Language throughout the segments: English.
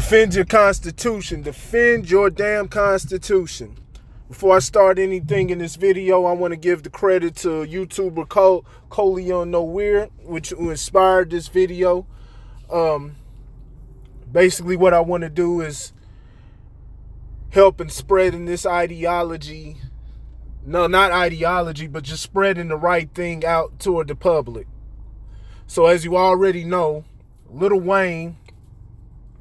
Defend your Constitution. Defend your damn Constitution. Before I start anything in this video, I want to give the credit to YouTuber Coleon Nowhere, who inspired this video. Basically, what I want to do is help in spreading this ideology. No, not ideology, but just spreading the right thing out toward the public. So as you already know, Lil Wayne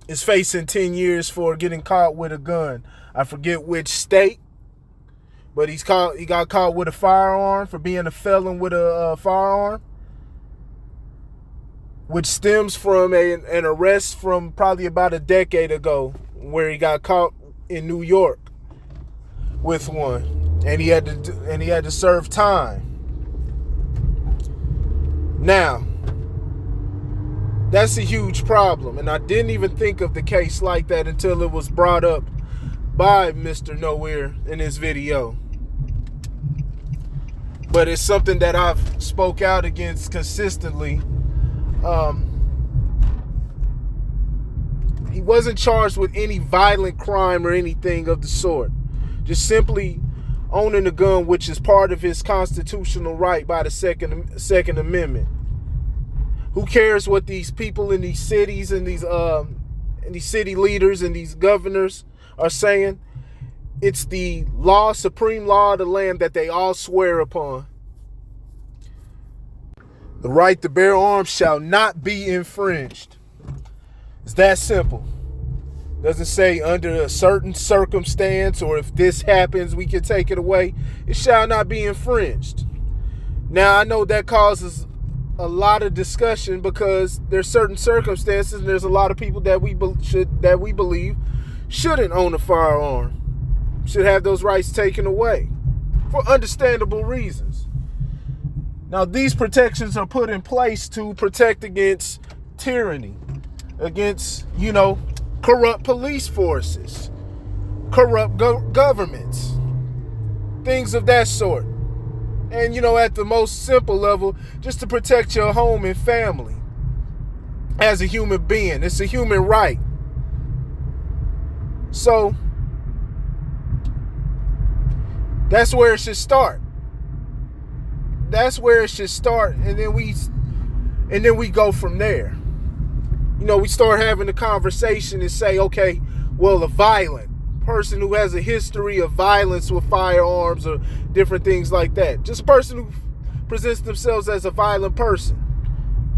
is facing 10 years for getting caught with a gun. I forget which state, but he got caught with a firearm for being a felon with a firearm, which stems from an arrest from probably about a decade ago, where he got caught in New York with one, and he had to serve time. Now, that's a huge problem, and I didn't even think of the case like that until it was brought up by Mr. Nowhere in his video. But it's something that I've spoke out against consistently. He wasn't charged with any violent crime or anything of the sort. Just simply owning a gun, which is part of his constitutional right by the Second Amendment. Who cares what these people in these cities and these city leaders and these governors are saying? It's the law, supreme law of the land that they all swear upon. The right to bear arms shall not be infringed. It's that simple. Doesn't say under a certain circumstance or if this happens, we can take it away. It shall not be infringed. Now, I know that causes a lot of discussion because there's certain circumstances and there's a lot of people that we believe shouldn't own a firearm, should have those rights taken away for understandable reasons. Now, these protections are put in place to protect against tyranny, against, corrupt police forces, corrupt governments, things of that sort. And, at the most simple level, just to protect your home and family as a human being. It's a human right. So, that's where it should start. That's where it should start, and then we go from there. We start having a conversation and say, okay, well, a violent person who has a history of violence with firearms or different things like that. Just a person who presents themselves as a violent person.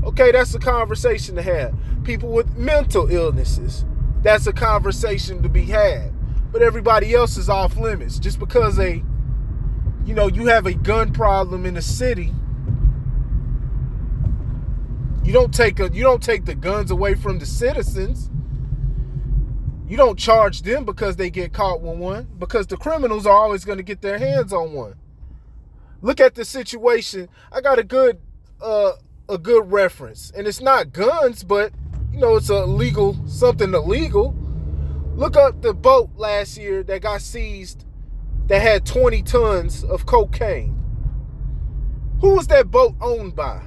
Okay, that's a conversation to have. People with mental illnesses, that's a conversation to be had. But everybody else is off limits. Just because you have a gun problem in the city, you don't take the guns away from the citizens. You don't charge them because they get caught with one, because the criminals are always going to get their hands on one. Look at the situation. I got a good reference, and it's not guns, but it's something illegal. Look up the boat last year that got seized that had 20 tons of cocaine. Who was that boat owned by?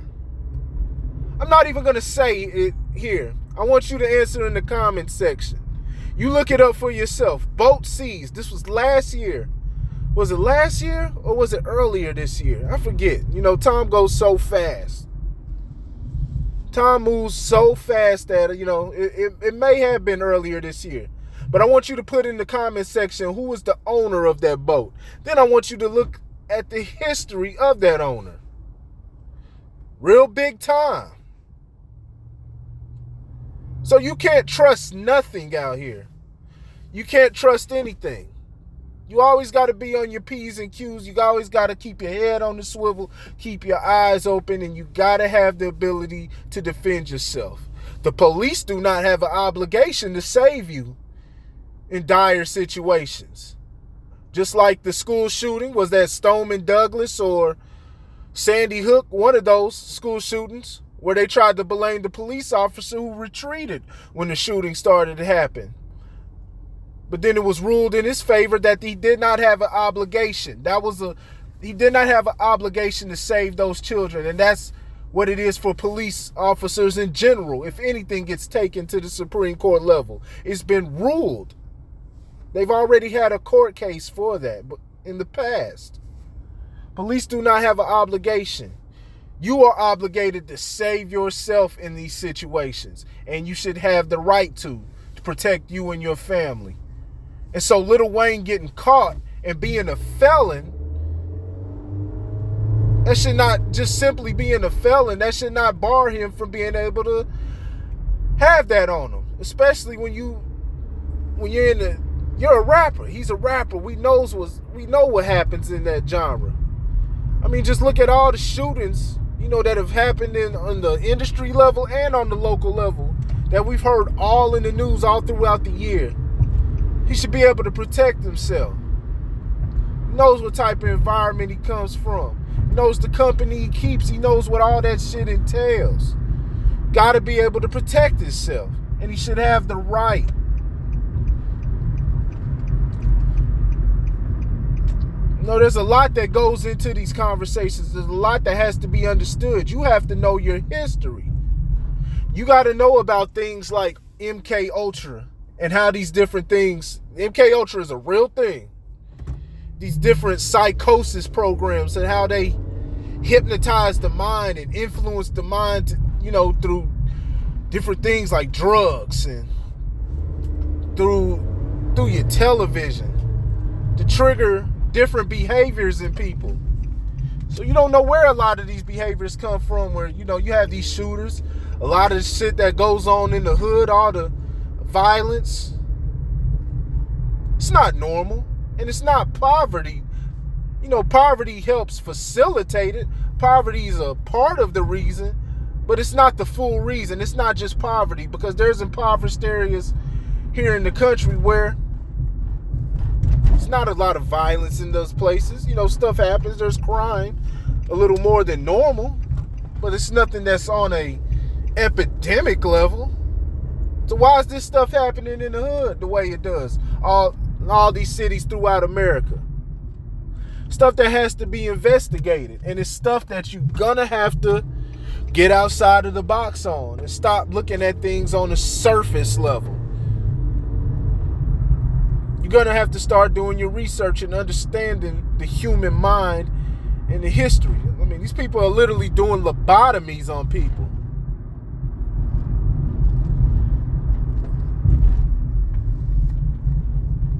I'm not even going to say it here. I want you to answer in the comment section. You look it up for yourself. Boat seized. This was last year. Was it last year or was it earlier this year? I forget. Time goes so fast. Time moves so fast that, it may have been earlier this year. But I want you to put in the comment section who was the owner of that boat. Then I want you to look at the history of that owner. Real big time. So you can't trust nothing out here. You can't trust anything. You always got to be on your P's and Q's. You always got to keep your head on the swivel, keep your eyes open, and you got to have the ability to defend yourself. The police do not have an obligation to save you in dire situations. Just like the school shooting, was that Stoneman Douglas or Sandy Hook, one of those school shootings, where they tried to blame the police officer who retreated when the shooting started to happen. But then it was ruled in his favor that he did not have an obligation. He did not have an obligation to save those children. And that's what it is for police officers in general if anything gets taken to the Supreme Court level. It's been ruled. They've already had a court case for that in the past. Police do not have an obligation. You are obligated to save yourself in these situations, and you should have the right to protect you and your family. And so Lil Wayne getting caught and being a felon, that should not just simply being a felon, that should not bar him from being able to have that on him. Especially when you're a rapper. He's a rapper. We know what happens in that genre. I mean, just look at all the shootings, that have happened on the industry level and on the local level that we've heard all in the news all throughout the year. He should be able to protect himself. He knows what type of environment he comes from. He knows the company he keeps. He knows what all that shit entails. Got to be able to protect himself. And he should have the right. There's a lot that goes into these conversations. There's a lot that has to be understood. You have to know your history. You got to know about things like MK Ultra and how these different things, MK Ultra is a real thing. These different psychosis programs and how they hypnotize the mind and influence the mind, through different things like drugs and through your television to trigger different behaviors in people. So you don't know where a lot of these behaviors come from, where, you have these shooters, a lot of the shit that goes on in the hood, all the violence. It's not normal, and it's not poverty. Poverty helps facilitate it. Poverty is a part of the reason, but it's not the full reason. It's not just poverty, because there's impoverished areas here in the country where it's not a lot of violence in those places. Stuff happens. There's crime, a little more than normal, but it's nothing that's on a epidemic level. So why is this stuff happening in the hood the way it does? All these cities throughout America. Stuff that has to be investigated. And it's stuff that you're gonna have to get outside of the box on and stop looking at things on a surface level. You're gonna have to start doing your research and understanding the human mind and the history. I mean, these people are literally doing lobotomies on people.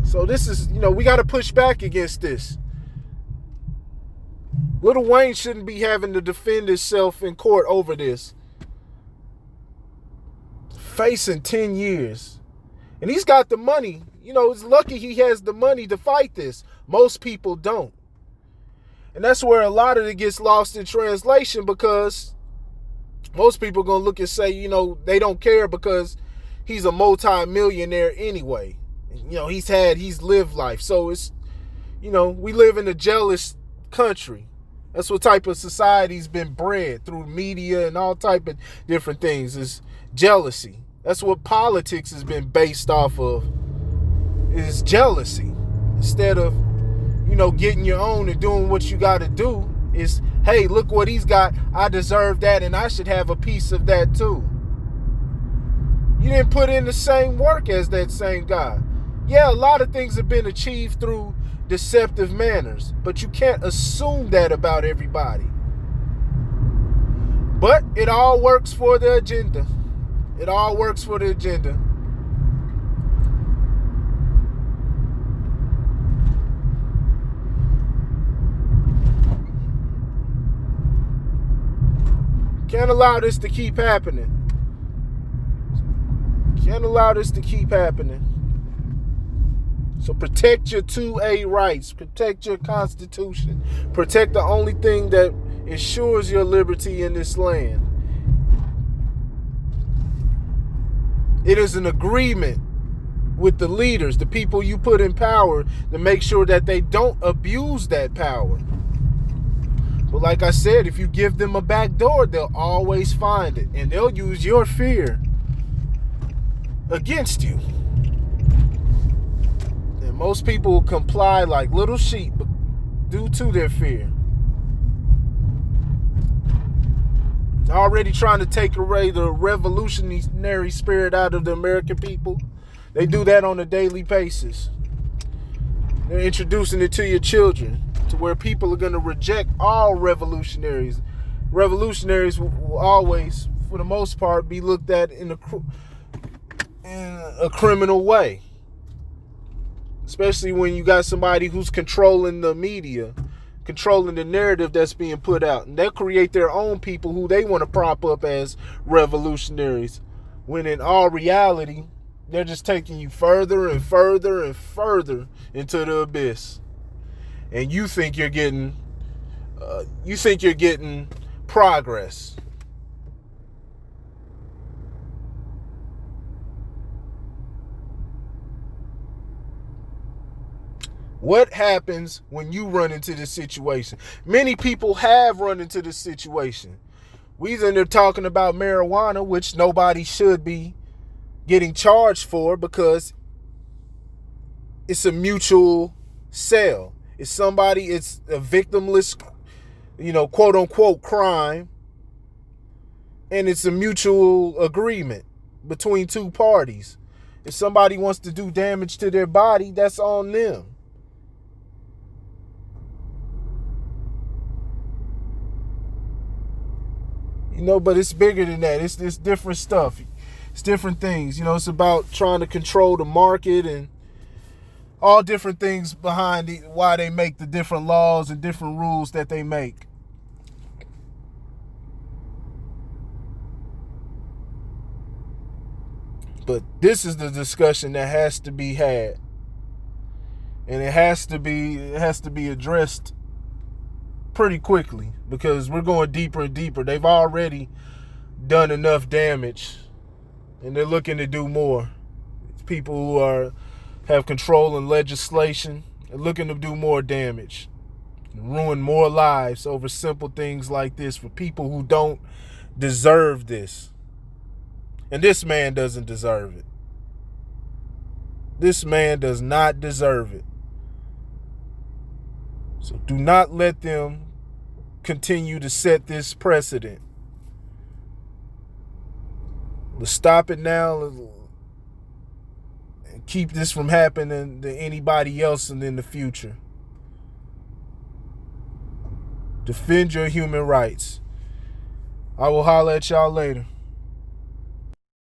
So this is, we got to push back against this. Lil Wayne shouldn't be having to defend himself in court over this. Facing 10 years. And he's got the money. It's lucky he has the money to fight this. Most people don't. And that's where a lot of it gets lost in translation, because most people are going to look and say, they don't care because he's a multi-millionaire anyway. He's lived life. So it's, we live in a jealous country. That's what type of society's been bred through media and all type of different things, is jealousy. That's what politics has been based off of, is jealousy. Instead of, getting your own and doing what you got to do, is, hey, look what he's got. I deserve that, and I should have a piece of that too. You didn't put in the same work as that same guy. Yeah, a lot of things have been achieved through deceptive manners, but you can't assume that about everybody. But it all works for the agenda. It all works for the agenda. Can't allow this to keep happening. Can't allow this to keep happening. So protect your 2A rights. Protect your Constitution. Protect the only thing that ensures your liberty in this land. It is an agreement with the leaders, the people you put in power, to make sure that they don't abuse that power. But like I said, if you give them a back door, they'll always find it. And they'll use your fear against you. And most people will comply like little sheep due to their fear. Already trying to take away the revolutionary spirit out of the American people. They do that on a daily basis. They're introducing it to your children to where people are going to reject all revolutionaries. Revolutionaries will always, for the most part, be looked at in a criminal way. Especially when you got somebody who's controlling the media, controlling the narrative that's being put out. And they'll create their own people who they want to prop up as revolutionaries. When in all reality, they're just taking you further and further and further into the abyss. And you think you're getting progress. What happens when you run into this situation? Many people have run into this situation. We end up talking about marijuana, which nobody should be getting charged for because it's a mutual sale. It's a victimless, quote unquote crime. And it's a mutual agreement between two parties. If somebody wants to do damage to their body, that's on them. But it's bigger than that. It's different stuff. It's different things. It's about trying to control the market and all different things behind why they make the different laws and different rules that they make. But this is the discussion that has to be had. And it has to be addressed pretty quickly because we're going deeper and deeper. They've already done enough damage and they're looking to do more. It's people who have control and legislation and looking to do more damage and ruin more lives over simple things like this for people who don't deserve this. And this man doesn't deserve it. This man does not deserve it. So do not let them continue to set this precedent. Let's stop it now and keep this from happening to anybody else in the future. Defend your human rights. I will holler at y'all later.